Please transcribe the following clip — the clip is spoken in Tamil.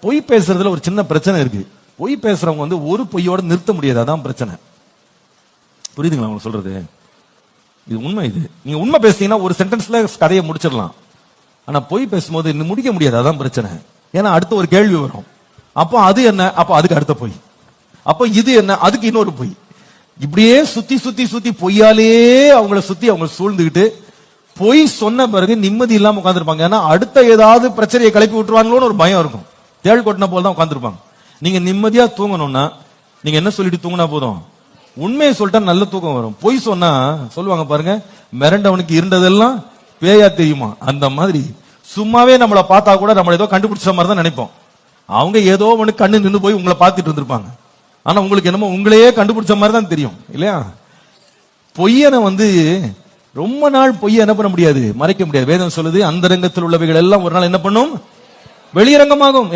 பொய் பேசுறதுல ஒரு சின்ன பிரச்சனை இருக்கு. பொய் பேசுறவங்க வந்து ஒரு பொய்யோட நிறுத்த முடியாது, அதான் பிரச்சனை. புரியுதுங்களா உங்களுக்கு சொல்றது? இது உண்மை. இது நீங்க உண்மை பேசுனீங்கன்னா ஒரு சென்டென்ஸ்ல கதையை முடிச்சிடலாம். ஆனா பொய் பேசும்போது இன்னும் முடிக்க முடியாது, அதான் பிரச்சனை. ஏன்னா அடுத்த ஒரு கேள்வி வரும். அப்போ அது என்ன, அப்போ அதுக்கு அடுத்த பொய், அப்போ இது என்ன, அதுக்கு இன்னொரு பொய். இப்படியே சுத்தி சுத்தி சுத்தி பொய்யாலே அவங்கள சுத்தி அவங்க சூழ்ந்துகிட்டு பொய் சொன்ன பிறகு நிம்மதி இல்லாம உட்காந்துருப்பாங்க. ஏன்னா அடுத்த ஏதாவது பிரச்சனையை கிளப்பி விட்டுருவாங்களோன்னு ஒரு பயம் இருக்கும். தேள் கொட்டின போல தான் உட்காந்துருப்பாங்க. நீங்க நிம்மதியா தூங்கணும்னா நீங்க என்ன சொல்லிட்டு தூங்கினா போதும், உண்மையை சொல்லிட்டா நல்ல தூக்கம் வரும். பொய் சொன்னா சொல்லுவாங்க பாருங்க, மிரண்டவனுக்கு இருந்ததெல்லாம் பேயா தெரியுமா, அந்த மாதிரி சும்மாவே நம்மளை பார்த்தா கூட நம்மள ஏதோ கண்டுபிடிச்ச மாதிரி தான் நினைப்போம். அவங்க ஏதோ ஒண்ணு கண்ணு நின்று போய் உங்களை பார்த்துட்டு இருந்திருப்பாங்க. ஆனா உங்களுக்கு என்னமோ உங்களையே கண்டுபிடிச்ச மாதிரி தான் தெரியும் இல்லையா? பொய்யனை வந்து ரொம்ப நாள் பொய்யை என்ன பண்ண முடியாது, மறைக்க முடியாது. வேதம் சொல்லுது, அந்தரங்கத்தில் உள்ளவைகள் எல்லாம் ஒரு நாள் என்ன பண்ணும், வெளியரங்கமாகும்.